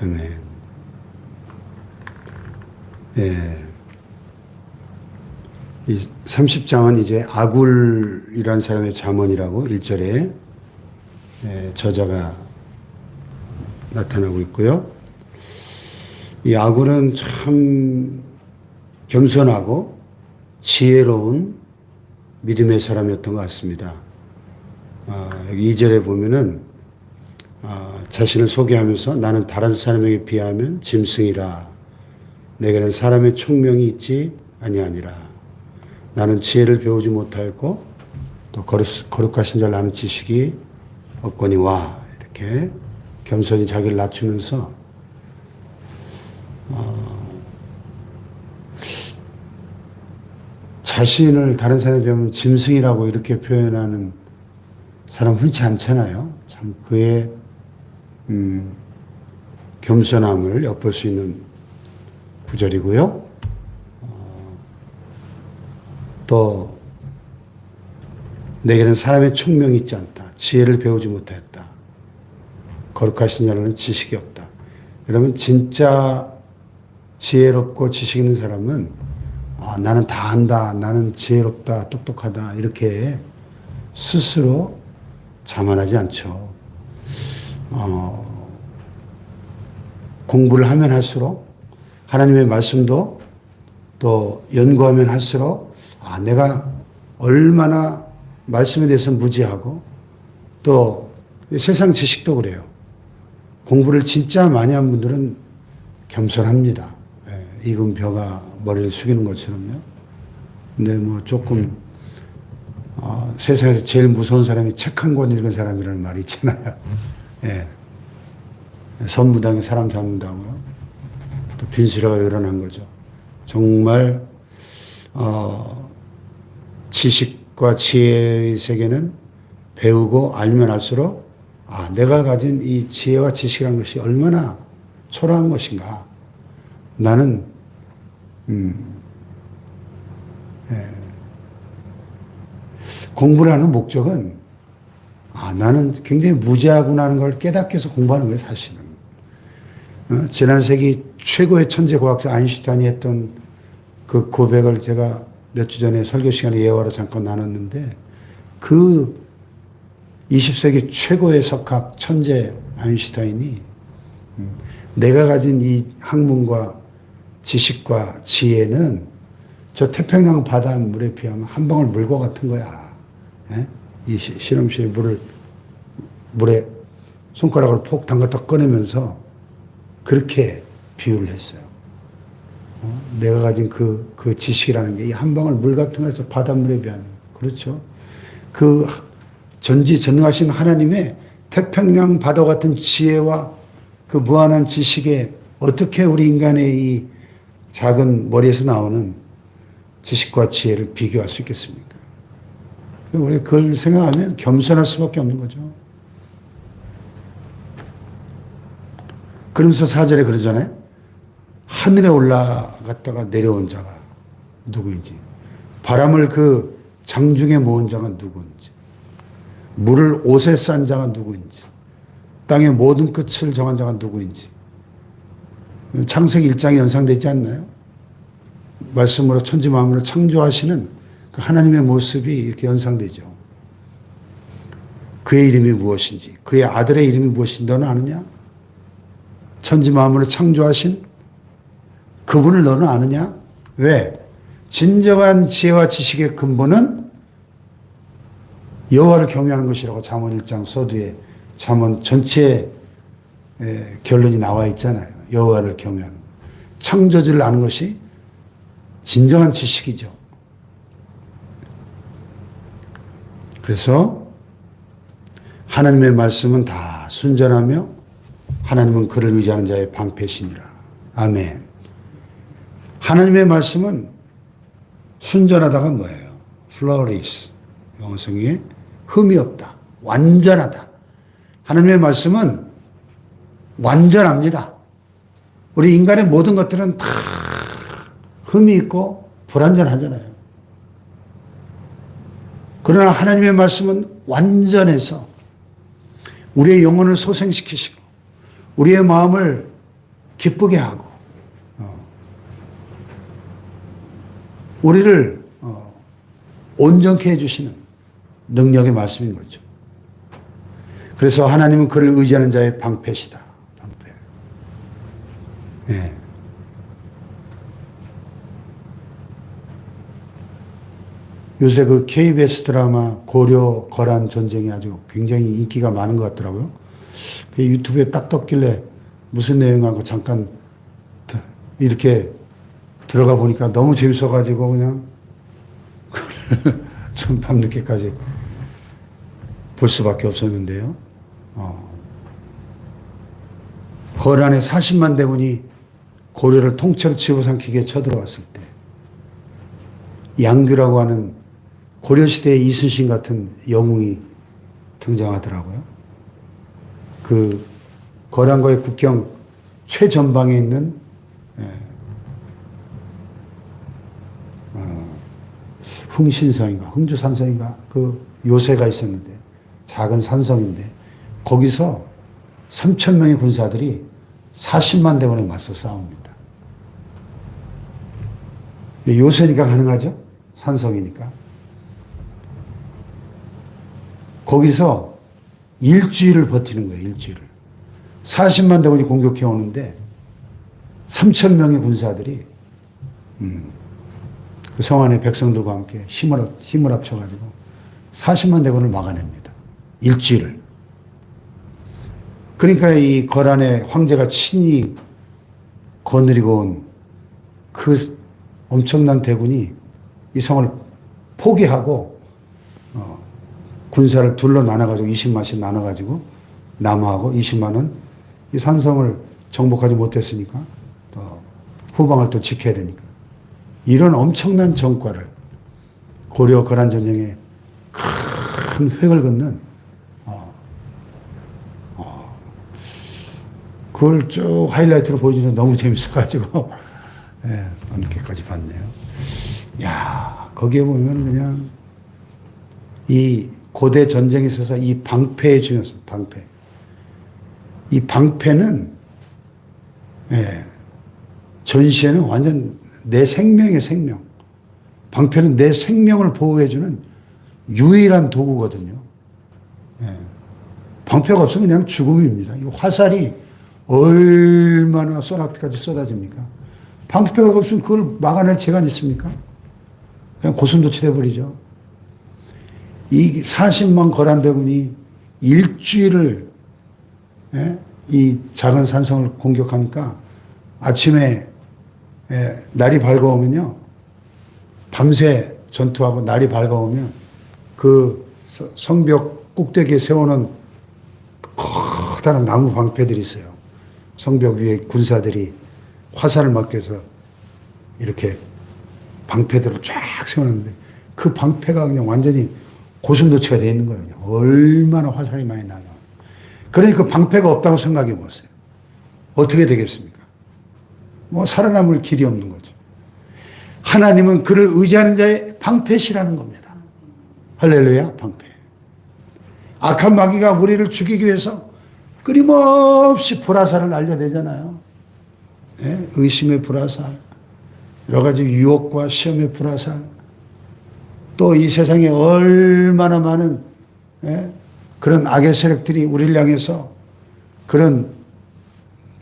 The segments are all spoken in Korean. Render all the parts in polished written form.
아멘. 예. 이 30장은 이제 아굴이라는 사람의 잠언이라고 1절에 저자가 나타나고 있고요. 이 아굴은 참 겸손하고 지혜로운 믿음의 사람이었던 것 같습니다. 여기 2절에 보면은 자신을 소개하면서 나는 다른 사람에게 비하면 짐승이라 내게는 사람의 총명이 있지 아니하니라. 나는 지혜를 배우지 못하였고 또 거룩하신 자를 아는 지식이 없거니와 이렇게 겸손히 자기를 낮추면서 자신을 다른 사람에 비하면 짐승이라고 이렇게 표현하는 사람 흔치 않잖아요. 참 그의 겸손함을 엿볼 수 있는 구절이고요. 또 내게는 사람의 총명이 있지 않다. 지혜를 배우지 못했다. 거룩하신 자는 지식이 없다. 여러분 진짜 지혜롭고 지식 있는 사람은 나는 다 안다. 나는 지혜롭다. 똑똑하다. 이렇게 스스로 자만하지 않죠. 공부를 하면 할수록 하나님의 말씀도 또 연구하면 할수록 내가 얼마나 말씀에 대해서 무지하고 또 세상 지식도 그래요. 공부를 진짜 많이 한 분들은 겸손합니다. 익은 벼가 머리를 숙이는 것처럼요. 근데 뭐 조금 세상에서 제일 무서운 사람이 책 한 권 읽은 사람이라는 말이 있잖아요. 예. 선무당에 사람 잡는다고요. 또 빈수레가 일어난 거죠. 정말 지식과 지혜의 세계는 배우고 알면 알수록 내가 가진 이 지혜와 지식이라는 것이 얼마나 초라한 것인가. 나는 공부를 하는 목적은 나는 굉장히 무지하구나 하는 걸 깨닫기 위해서 공부하는 거예요, 사실은. 지난 세기 최고의 천재 과학자 아인슈타인이 했던 그 고백을 제가 몇 주 전에 설교 시간에 예화로 잠깐 나눴는데 그 20세기 최고의 석학 천재 아인슈타인이 내가 가진 이 학문과 지식과 지혜는 저 태평양 바닷물에 비하면 한 방울 물과 같은 거야. 이 실험실에 물에 손가락을 폭 담갔다 꺼내면서 그렇게 비유를 했어요. 내가 가진 그 지식이라는 게 이 한 방울 물 같은 거에서 바닷물에 비하면. 그렇죠. 그 전지전능하신 하나님의 태평양 바다 같은 지혜와 그 무한한 지식에 어떻게 우리 인간의 이 작은 머리에서 나오는 지식과 지혜를 비교할 수 있겠습니까? 우리 그걸 생각하면 겸손할 수밖에 없는 거죠. 그러면서 4절에 그러잖아요. 하늘에 올라갔다가 내려온 자가 누구인지, 바람을 그 장중에 모은 자가 누구인지, 물을 옷에 싼 자가 누구인지, 땅의 모든 끝을 정한 자가 누구인지. 창세기 1장에 연상되어 있지 않나요? 말씀으로 천지 만물을 창조하시는 그 하나님의 모습이 이렇게 연상되죠. 그의 이름이 무엇인지, 그의 아들의 이름이 무엇인지 너는 아느냐? 천지 만물을 창조하신 그분을 너는 아느냐? 왜? 진정한 지혜와 지식의 근본은 여호와를 경외하는 것이라고 잠언 1장 서두에 잠언 전체의 결론이 나와 있잖아요. 여호와를 경외하는 것. 창조주를 아는 것이 진정한 지식이죠. 그래서 하나님의 말씀은 다 순전하며 하나님은 그를 의지하는 자의 방패시니라. 아멘. 하나님의 말씀은 순전하다가 뭐예요? flawless. 영어 성경에 흠이 없다. 완전하다. 하나님의 말씀은 완전합니다. 우리 인간의 모든 것들은 다 흠이 있고 불완전하잖아요. 그러나 하나님의 말씀은 완전해서 우리의 영혼을 소생시키시고 우리의 마음을 기쁘게 하고 우리를 온전케 해주시는 능력의 말씀인 거죠. 그래서 하나님은 그를 의지하는 자의 방패시다. 방패. 예. 요새 그 KBS 드라마 고려 거란 전쟁이 아주 굉장히 인기가 많은 것 같더라고요. 그 유튜브에 딱 떴길래 무슨 내용하고 잠깐 이렇게 들어가 보니까 너무 재밌어가지고 그냥 좀 밤늦게까지 볼 수밖에 없었는데요. 거란의 40만 대군이 고려를 통째로 집어삼키게 쳐들어왔을 때 양규라고 하는 고려시대의 이순신 같은 영웅이 등장하더라고요. 그 거란과의 국경 최전방에 있는 흥신성인가 흥주산성인가 그 요새가 있었는데 작은 산성인데 거기서 3,000명의 군사들이 40만 대군에 맞서 싸웁니다. 요새니까 가능하죠? 산성이니까. 거기서 일주일을 버티는 거예요. 일주일을. 40만 대군이 공격해 오는데 3,000명의 군사들이 그 성 안의 백성들과 함께 힘을 합쳐가지고 40만 대군을 막아냅니다. 일주일을. 그러니까 이 거란의 황제가 친히 거느리고 온 그 엄청난 대군이 이 성을 포기하고 군사를 둘로 나눠가지고 20만씩 나눠가지고 남하하고 20만은 이 산성을 정복하지 못했으니까 또 후방을 또 지켜야 되니까 이런 엄청난 전과를 고려 거란 전쟁에 큰 획을 긋는 그걸 쭉 하이라이트로 보여주는 너무 재밌어가지고 예, 밤늦게까지 봤네요. 야 거기에 보면 그냥 이 고대 전쟁에 있어서 이 방패의 중요성, 방패. 이 방패는 예, 전시에는 완전 내 생명의 생명. 방패는 내 생명을 보호해주는 유일한 도구거든요. 예. 방패가 없으면 그냥 죽음입니다. 이 화살이 얼마나 쏘나피까지 쏟아집니까? 방패가 없으면 그걸 막아낼 재간이 있습니까? 그냥 고슴도치 돼버리죠. 이 40만 거란대군이 일주일을 예? 이 작은 산성을 공격하니까 아침에 예, 날이 밝아오면요. 밤새 전투하고 날이 밝아오면 그 성벽 꼭대기에 세우는 커다란 나무 방패들이 있어요. 성벽 위에 군사들이 화살을 맞기 위해서 이렇게 방패들을 쫙 세우는데 그 방패가 그냥 완전히 고슴도치가 되어 있는 거예요. 얼마나 화살이 많이 나요. 그러니까 방패가 없다고 생각해 보세요. 어떻게 되겠습니까? 뭐 살아남을 길이 없는 거죠. 하나님은 그를 의지하는 자의 방패시라는 겁니다. 할렐루야, 방패. 악한 마귀가 우리를 죽이기 위해서 끊임없이 불화살을 날려대잖아요. 예? 의심의 불화살, 여러 가지 유혹과 시험의 불화살, 또 이 세상에 얼마나 많은 예? 그런 악의 세력들이 우리를 향해서 그런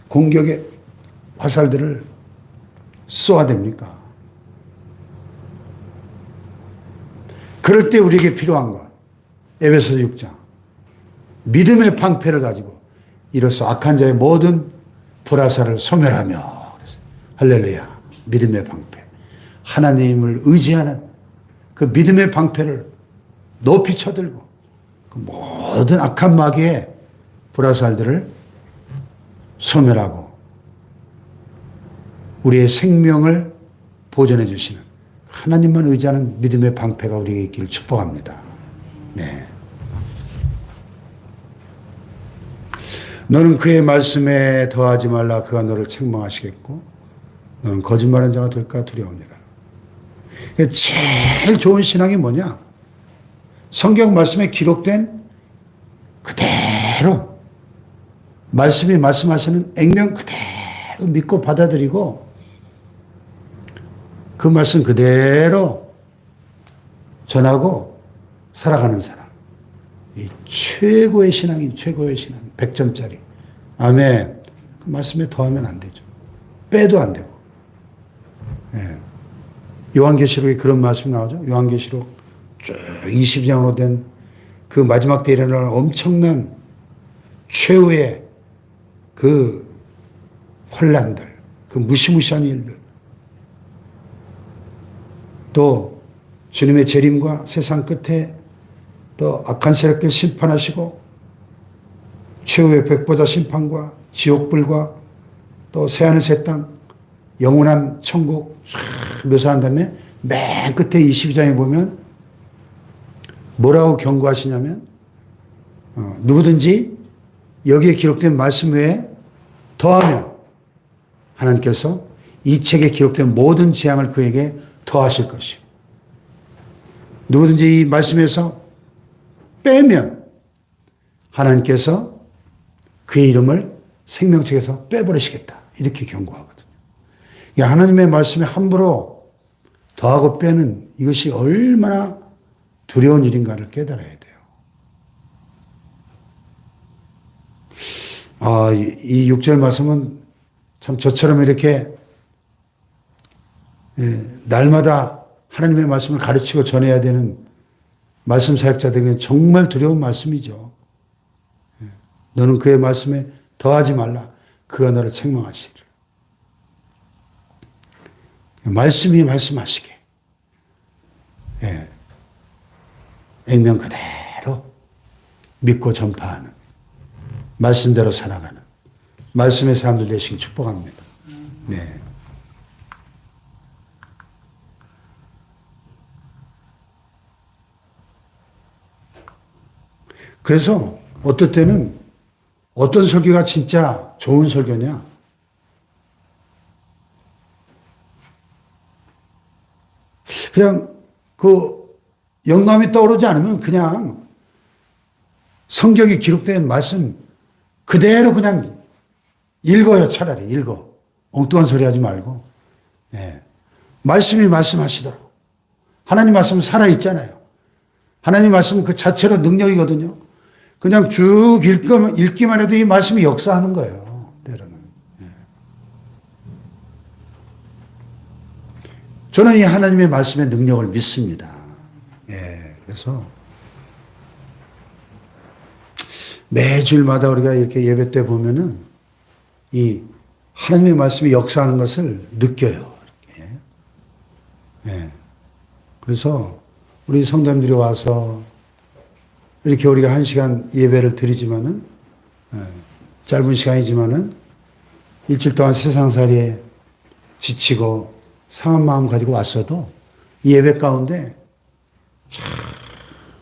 공격의 화살들을 쏘아댑니까? 그럴 때 우리에게 필요한 것, 에베소서 6장 믿음의 방패를 가지고 이로써 악한 자의 모든 불화살을 소멸하며, 할렐루야, 믿음의 방패, 하나님을 의지하는 그 믿음의 방패를 높이 쳐들고 그 모든 악한 마귀의 불화살들을 소멸하고 우리의 생명을 보존해 주시는 하나님만 의지하는 믿음의 방패가 우리에게 있기를 축복합니다. 네. 너는 그의 말씀에 더하지 말라. 그가 너를 책망하시겠고 너는 거짓말하는 자가 될까 두려우니라. 제일 좋은 신앙이 뭐냐? 성경 말씀에 기록된 그대로 말씀이 말씀하시는 액면 그대로 믿고 받아들이고 그 말씀 그대로 전하고 살아가는 사람. 이 최고의 신앙인 최고의 신앙. 100점짜리. 아멘. 그 말씀에 더하면 안 되죠. 빼도 안 되고. 예. 요한계시록에 그런 말씀이 나오죠. 요한계시록 쭉 20장으로 된 그 마지막 때 일어날 엄청난 최후의 그 혼란들, 그 무시무시한 일들, 또 주님의 재림과 세상 끝에 또 악한 세력들 심판하시고 최후의 백보자 심판과 지옥불과 또 새하늘 새 땅, 영원한 천국 묘사한 다음에 맨 끝에 22장에 보면 뭐라고 경고하시냐면 누구든지 여기에 기록된 말씀 외에 더하면 하나님께서 이 책에 기록된 모든 재앙을 그에게 더하실 것이요. 누구든지 이 말씀에서 빼면 하나님께서 그의 이름을 생명책에서 빼버리시겠다. 이렇게 경고하거든요. 하나님의 말씀에 함부로 더하고 빼는 이것이 얼마나 두려운 일인가를 깨달아야 돼요. 이 6절 말씀은 참 저처럼 이렇게 날마다 하나님의 말씀을 가르치고 전해야 되는 말씀 사역자들에게는 정말 두려운 말씀이죠. 너는 그의 말씀에 더하지 말라. 그가 너를 책망하시리라. 말씀이 말씀하시게. 액면 그대로 믿고 전파하는, 말씀대로 살아가는 말씀의 사람들 되시길 축복합니다. 네. 그래서 어떨 때는 어떤 설교가 진짜 좋은 설교냐? 그냥 그 영감이 떠오르지 않으면 그냥 성경에 기록된 말씀 그대로 그냥 읽어요. 차라리 읽어. 엉뚱한 소리 하지 말고. 예. 말씀이 말씀하시도록. 하나님 말씀은 살아있잖아요. 하나님 말씀은 그 자체로 능력이거든요. 그냥 쭉 읽기만 해도 이 말씀이 역사하는 거예요. 때로는. 예. 저는 이 하나님의 말씀의 능력을 믿습니다. 예. 그래서 매주일마다 우리가 이렇게 예배 때 보면은 이 하나님의 말씀이 역사하는 것을 느껴요. 이렇게. 예. 그래서 우리 성도님들이 와서 이렇게 우리가 1시간 예배를 드리지만은, 짧은 시간이지만은 일주일 동안 세상살이에 지치고 상한 마음 가지고 왔어도 이 예배 가운데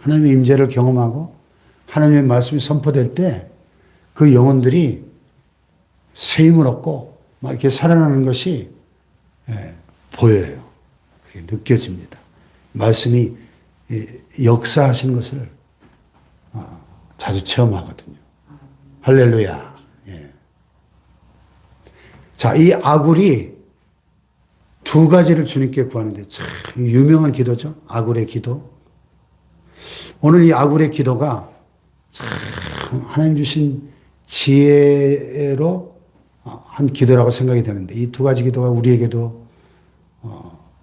하나님의 임재를 경험하고 하나님의 말씀이 선포될 때 그 영혼들이 새 힘을 얻고 막 이렇게 살아나는 것이 보여요. 그게 느껴집니다. 말씀이 역사하시는 것을 자주 체험하거든요. 할렐루야. 예. 자, 이 아굴이 두 가지를 주님께 구하는데 참 유명한 기도죠. 아굴의 기도. 오늘 이 아굴의 기도가 참 하나님 주신 지혜로 한 기도라고 생각이 되는데 이 두 가지 기도가 우리에게도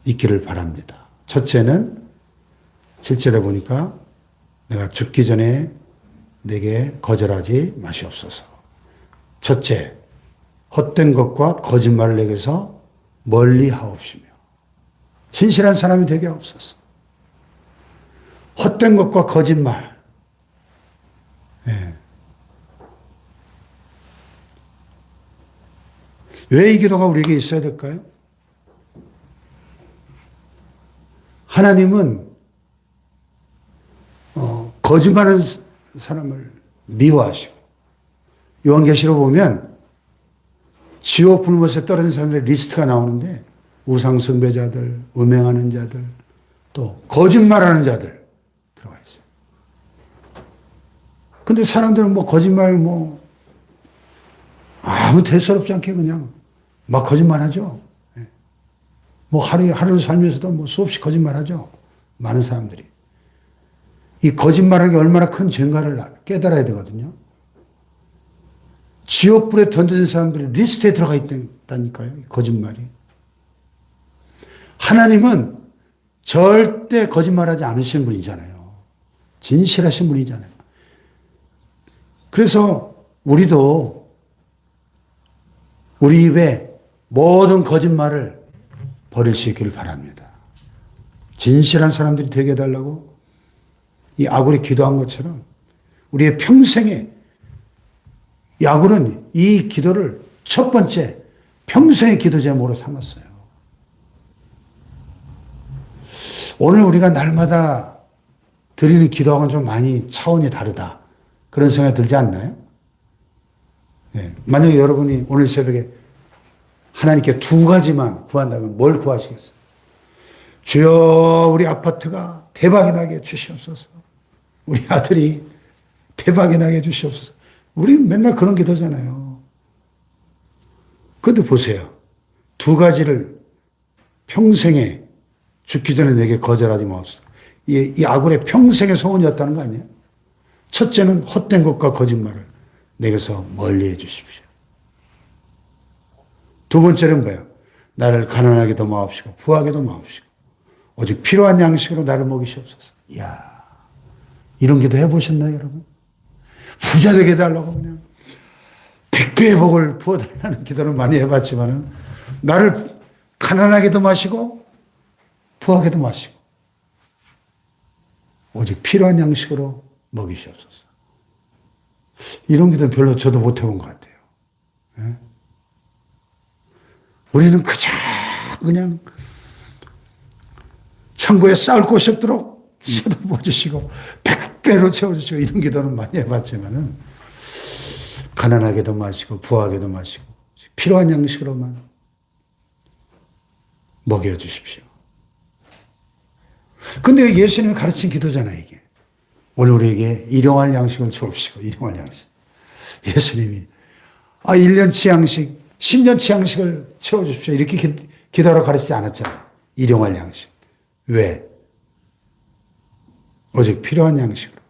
있기를 바랍니다. 첫째는 7절에 보니까 내가 죽기 전에 내게 거절하지 마시옵소서. 첫째, 헛된 것과 거짓말을 내게서 멀리 하옵시며 신실한 사람이 되게 하옵소서. 헛된 것과 거짓말. 네. 왜 이 기도가 우리에게 있어야 될까요? 하나님은 거짓말하는 사람을 미워하시고 요한계시록 보면 지옥 불못에 떨어진 사람들의 리스트가 나오는데 우상 숭배자들, 음행하는 자들, 또 거짓말하는 자들 들어가 있어요. 근데 사람들은 뭐 거짓말 아무 대수롭지 않게 그냥 막 거짓말하죠. 뭐 하루를 살면서도 뭐 수없이 거짓말하죠. 많은 사람들이. 이 거짓말하는 게 얼마나 큰 죄인가를 깨달아야 되거든요. 지옥불에 던져진 사람들이 리스트에 들어가 있다니까요. 거짓말이. 하나님은 절대 거짓말하지 않으시는 분이잖아요. 진실하신 분이잖아요. 그래서 우리도 우리 입에 모든 거짓말을 버릴 수 있기를 바랍니다. 진실한 사람들이 되게 해달라고 이 아굴이 기도한 것처럼 우리의 평생에 이 아굴은 이 기도를 첫 번째 평생의 기도 제목으로 삼았어요. 오늘 우리가 날마다 드리는 기도하고는 좀 많이 차원이 다르다. 그런 생각이 들지 않나요? 네. 만약에 여러분이 오늘 새벽에 하나님께 두 가지만 구한다면 뭘 구하시겠어요? 주여, 우리 아파트가 대박이 나게 해주시옵소서. 우리 아들이 대박이 나게 해주시옵소서. 우리 맨날 그런 기도잖아요. 그런데 보세요. 두 가지를 평생에 죽기 전에 내게 거절하지 마옵소서. 이 아굴의 평생의 소원이었다는 거 아니에요? 첫째는 헛된 것과 거짓말을 내게서 멀리 해 주십시오. 두 번째는 뭐예요? 나를 가난하게도 마옵시고 부하게도 마옵시고 오직 필요한 양식으로 나를 먹이시옵소서. 이야, 이런 기도 해보셨나요, 여러분? 부자 되게 해달라고 그냥 100배의 복을 부어달라는 기도를 많이 해봤지만은 나를 가난하게도 마시고 부하게도 마시고 오직 필요한 양식으로 먹이시옵소서. 이런 기도는 별로 저도 못 해본 것 같아요. 네? 우리는 그냥 창고에 쌀 곳이 없도록 쏟아부어 주시고 100배로 채워주시고 이런 기도는 많이 해봤지만은 가난하게도 마시고 부하게도 마시고 필요한 양식으로만 먹여주십시오. 근데 예수님이 가르친 기도잖아요, 이게. 오늘 우리에게 일용할 양식을 주옵시고, 일용할 양식. 예수님이, 1년치 양식, 10년치 양식을 채워주십시오. 이렇게 기도하러 가르치지 않았잖아요. 일용할 양식. 왜? 오직 필요한 양식으로.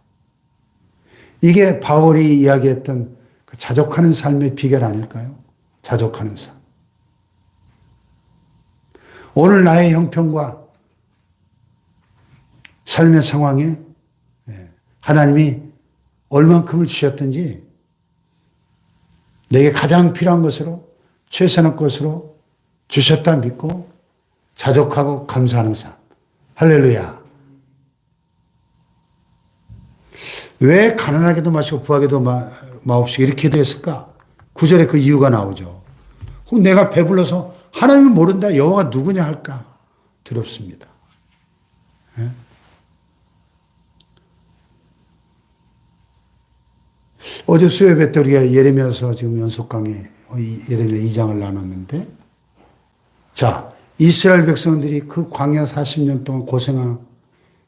이게 바울이 이야기했던 그 자족하는 삶의 비결 아닐까요? 자족하는 삶. 오늘 나의 형편과 삶의 상황에 하나님이 얼만큼을 주셨든지 내게 가장 필요한 것으로 최선의 것으로 주셨다 믿고 자족하고 감사하는 삶. 할렐루야. 왜 가난하게도 마시고 부하게도 마옵시고 이렇게 기도했을까? 9절에 그 이유가 나오죠. 혹 내가 배불러서 하나님을 모른다 여호와가 누구냐 할까? 두렵습니다. 네? 어제 수요예배 때 우리가 예레미야서 지금 연속 강의 예레미야 2장을 나눴는데, 자, 이스라엘 백성들이 그 광야 40년 동안 고생한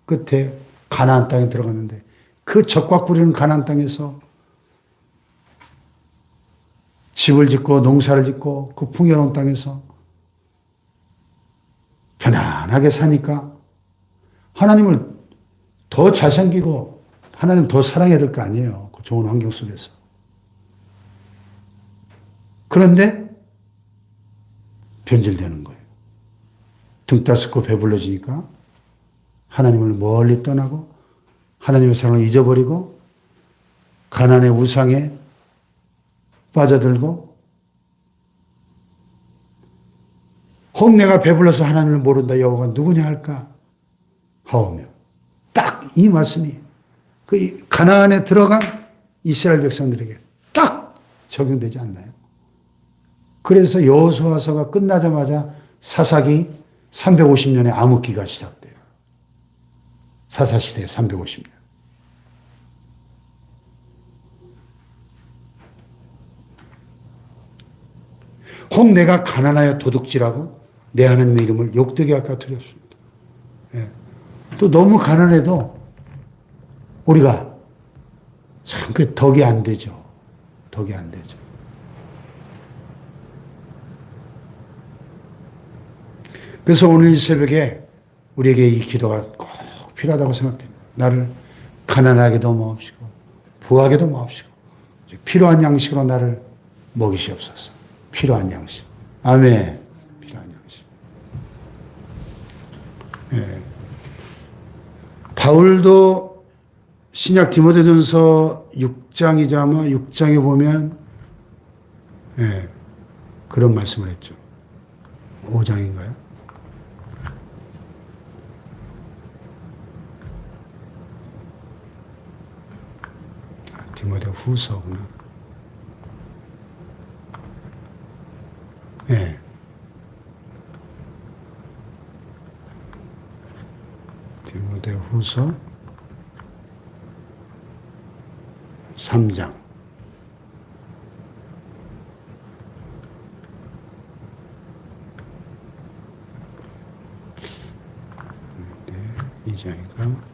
끝에 가나안 땅에 들어갔는데 그 적과 꿀이는 가나안 땅에서 집을 짓고 농사를 짓고 그 풍요로운 땅에서 편안하게 사니까 하나님을 더 잘 섬기고 하나님을 더 사랑해야 될 거 아니에요. 그 좋은 환경 속에서. 그런데 변질되는 거예요. 등 따숩고 배불러지니까 하나님을 멀리 떠나고 하나님의 사랑을 잊어버리고 가난의 우상에 빠져들고 혹 내가 배불러서 하나님을 모른다 여호와가 누구냐 할까 하오며 딱 이 말씀이 그 가나안에 들어간 이스라엘 백성들에게 딱 적용되지 않나요? 그래서 여호수아서가 끝나자마자 사사기 350년의 암흑기가 시작돼요. 사사시대 350년. 혹 내가 가난하여 도둑질하고 내 하나님의 이름을 욕되게 할까 두렵습니다. 예. 또 너무 가난해도 우리가 참 그 덕이 안 되죠. 덕이 안 되죠. 그래서 오늘 이 새벽에 우리에게 이 기도가 꼭 필요하다고 생각됩니다. 나를 가난하게도 마옵시고 부하게도 마옵시고 필요한 양식으로 나를 먹이시옵소서. 필요한 양식. 아멘. 필요한 양식. 예. 바울도 신약 디모데전서 6장이자 아마 6장에 보면 예, 그런 말씀을 했죠. 5장인가요? 디모데 후서구나. 예. 디모데 후서 3장. 네, 2장인가?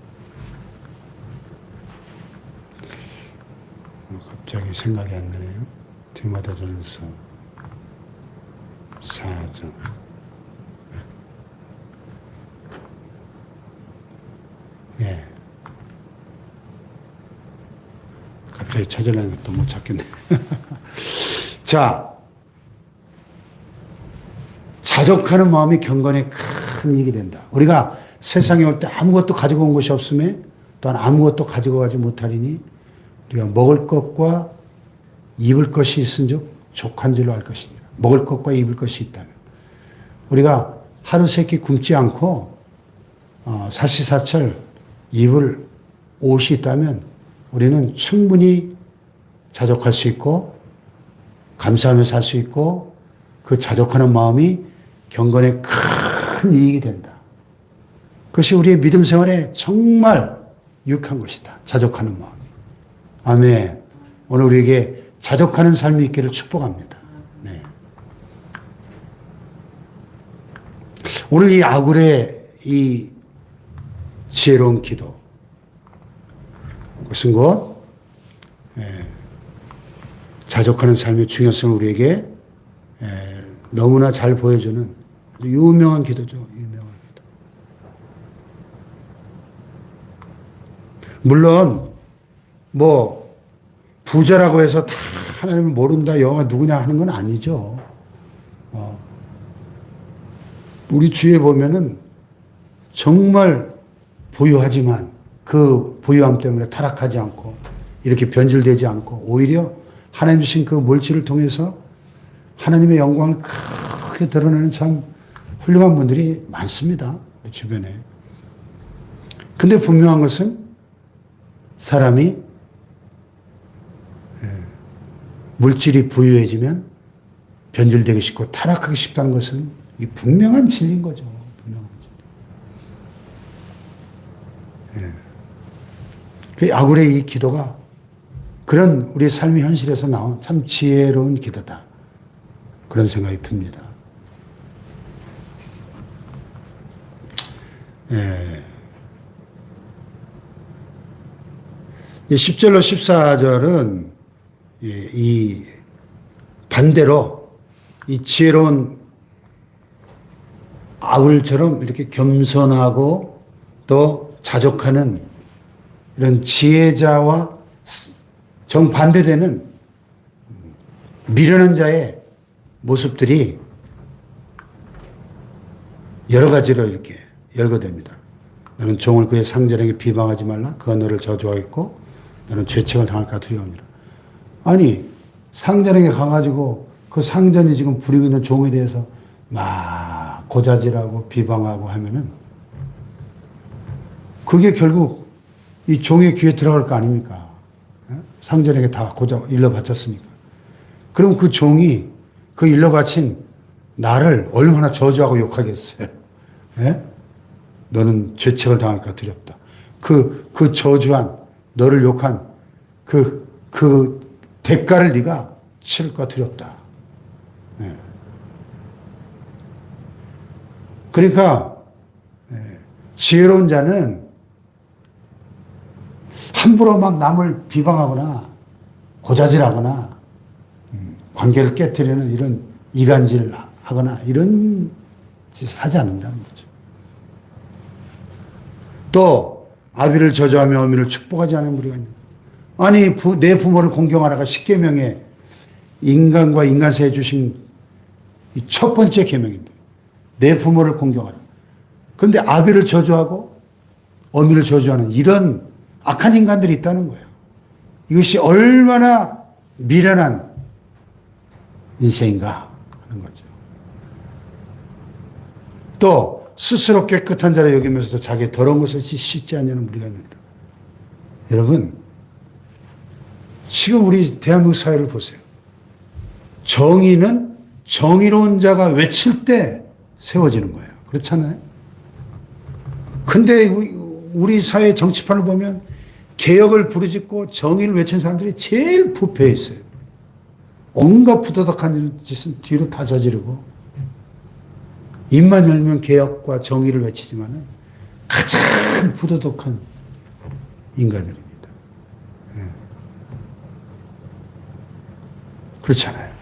갑자기 생각이 안 나네요. 디모데전서 4장. 예. 갑자기 찾으려니까 또 못 찾겠네. 자, 자족하는 마음이 경건에 큰 이익이 된다. 우리가 세상에 올 때 아무것도 가지고 온 것이 없음에 또한 아무것도 가지고 가지 못하리니 우리가 먹을 것과 입을 것이 있은즉 족한 줄로 알 것이니라. 먹을 것과 입을 것이 있다면 우리가 하루 세끼 굶지 않고 사시사철 입을 옷이 있다면 우리는 충분히 자족할 수 있고 감사하며 살 수 있고 그 자족하는 마음이 경건에 큰 이익이 된다. 그것이 우리의 믿음 생활에 정말 유익한 것이다. 자족하는 마음. 아멘. 오늘 우리에게 자족하는 삶이 있기를 축복합니다. 네. 오늘 이 아굴의 이 지혜로운 기도. 그것은 곧 자족하는 삶의 중요성을 우리에게 너무나 잘 보여주는 유명한 기도죠. 유명한 기도. 물론 뭐 부자라고 해서 다 하나님을 모른다, 여호와가 누구냐 하는 건 아니죠. 우리 주위에 보면은 정말 부유하지만 그 부유함 때문에 타락하지 않고 이렇게 변질되지 않고 오히려 하나님 주신 그 물질을 통해서 하나님의 영광을 크게 드러내는 참 훌륭한 분들이 많습니다. 우리 주변에. 근데 분명한 것은 사람이 물질이 부유해지면 변질되기 쉽고 타락하기 쉽다는 것은 이 분명한 진리인 거죠. 분명한 진리. 그 아굴의 이 기도가 그런 우리 삶의 현실에서 나온 참 지혜로운 기도다. 그런 생각이 듭니다. 10절로 14절은 이 반대로 이 지혜로운 아굴처럼 이렇게 겸손하고 또 자족하는 이런 지혜자와 정반대되는 미련한 자의 모습들이 여러 가지로 이렇게 열거됩니다. 너는 종을 그의 상전에게 비방하지 말라. 그가 너를 저주하겠고 너는 죄책을 당할까 두려워합니다. 아니 상전에게 가가지고 그 상전이 지금 부리고 있는 종에 대해서 막 고자질하고 비방하고 하면은 그게 결국 이 종의 귀에 들어갈 거 아닙니까? 상전에게 다 일러 바쳤으니까. 그럼 그 종이 그 일러 바친 나를 얼마나 저주하고 욕하겠어요? 예? 너는 죄책을 당할까 두렵다. 그 저주한, 너를 욕한 그 대가를 네가 치를까 두렵다. 예. 그러니까 지혜로운 자는 함부로 막 남을 비방하거나 고자질하거나 관계를 깨뜨리는 이런 이간질 하거나 이런 짓을 하지 않는다는 거죠. 또 아비를 저주하며 어미를 축복하지 않은 무리가 있는 아니 내 부모를 공경하라가 10계명에 인간과 인간 사이에 주신 이 첫 번째 계명인데 내 부모를 공경하라. 그런데 아비를 저주하고 어미를 저주하는 이런 악한 인간들이 있다는 거예요. 이것이 얼마나 미련한 인생인가 하는 거죠. 또 스스로 깨끗한 자를 여기면서도 자기 더러운 것을 씻지 않냐는 무리가 있습니다. 여러분 지금 우리 대한민국 사회를 보세요. 정의는 정의로운 자가 외칠 때 세워지는 거예요. 그렇잖아요. 근데 우리 사회 정치판을 보면 개혁을 부르짖고 정의를 외친 사람들이 제일 부패해 있어요. 온갖 부도덕한 짓은 뒤로 다 저지르고 입만 열면 개혁과 정의를 외치지만 가장 부도덕한 인간들입니다. 그렇잖아요.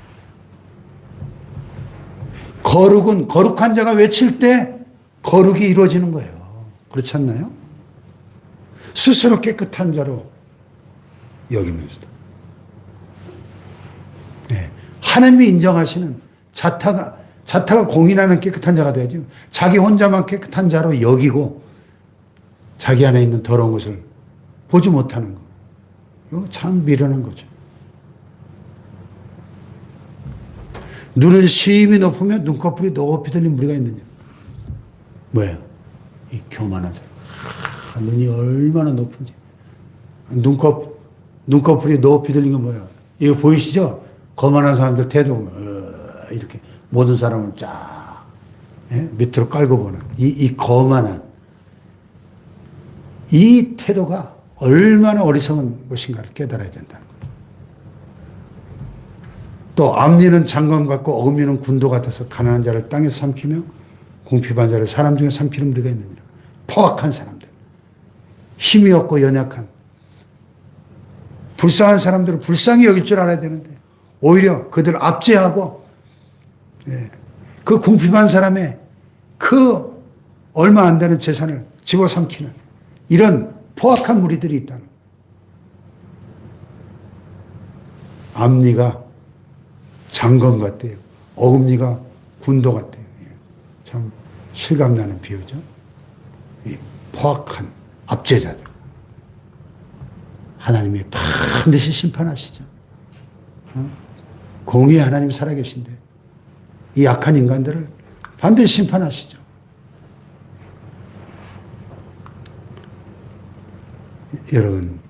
거룩은 거룩한 자가 외칠 때 거룩이 이루어지는 거예요. 그렇지 않나요? 스스로 깨끗한 자로 여기면서도. 네. 하나님이 인정하시는 자타가 공인하는 깨끗한 자가 되야죠. 자기 혼자만 깨끗한 자로 여기고 자기 안에 있는 더러운 것을 보지 못하는 거. 이거 참 미련한 거죠. 눈은 심히 높으면 눈꺼풀이 높이 들린 무리가 있느냐. 뭐예요? 이 교만한 사람. 눈이 얼마나 높은지. 눈꺼풀이 높이 들린 건 뭐예요? 이거 보이시죠? 거만한 사람들 태도 보면, 이렇게 모든 사람을 쫙, 밑으로 깔고 보는 이 거만한 이 태도가 얼마나 어리석은 것인가를 깨달아야 된다는 거예요. 또 앞니는 장검 같고 어금니는 군도 같아서 가난한 자를 땅에서 삼키며 궁핍한 자를 사람 중에 삼키는 무리가 있느니라. 포악한 사람들, 힘이 없고 연약한 불쌍한 사람들을 불쌍히 여길 줄 알아야 되는데 오히려 그들을 압제하고 그 궁핍한 사람의 그 얼마 안 되는 재산을 집어삼키는 이런 포악한 무리들이 있다는 거예요. 앞니가 장검 같대요. 어금니가 군도 같대요. 참 실감나는 비유죠. 이 포악한 압제자들. 하나님이 반드시 심판하시죠. 공의의 하나님이 살아계신데 이 악한 인간들을 반드시 심판하시죠. 여러분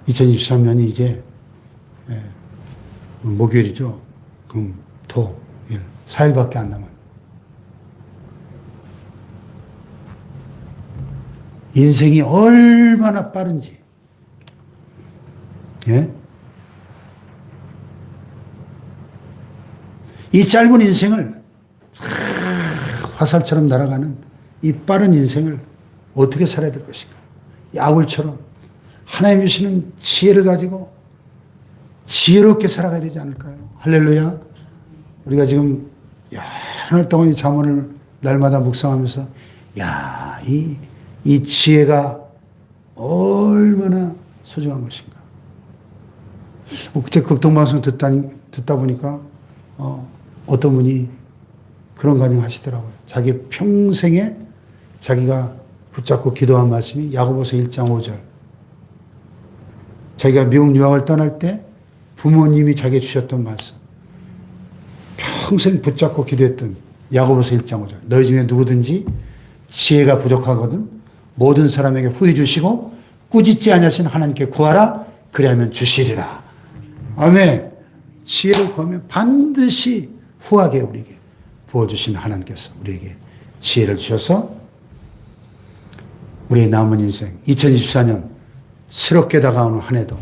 2023년이 이제 목요일이죠. 금, 토, 일 4일밖에 안 남아요. 인생이 얼마나 빠른지. 예? 이 짧은 인생을 화살처럼 날아가는 이 빠른 인생을 어떻게 살아야 될 것인가. 야굴처럼 하나님 주시는 지혜를 가지고 지혜롭게 살아가야 되지 않을까요? 할렐루야. 우리가 지금 여러 날 동안 이 잠언을 날마다 묵상하면서 이 지혜가 얼마나 소중한 것인가. 그때 극동방송 듣다 보니까 어떤 분이 그런 간증 하시더라고요. 자기 평생에 자기가 붙잡고 기도한 말씀이 야고보서 1장 5절. 자기가 미국 유학을 떠날 때 부모님이 자기에게 주셨던 말씀. 평생 붙잡고 기도했던 야고보서 1장 5절. 너희 중에 누구든지 지혜가 부족하거든 모든 사람에게 후히 주시고 꾸짖지 아니하신 하나님께 구하라. 그리하면 주시리라. 아멘. 지혜를 구하면 반드시 후하게 우리에게 부어주신 하나님께서 우리에게 지혜를 주셔서 우리의 남은 인생 2024년 새롭게 다가오는 한 해도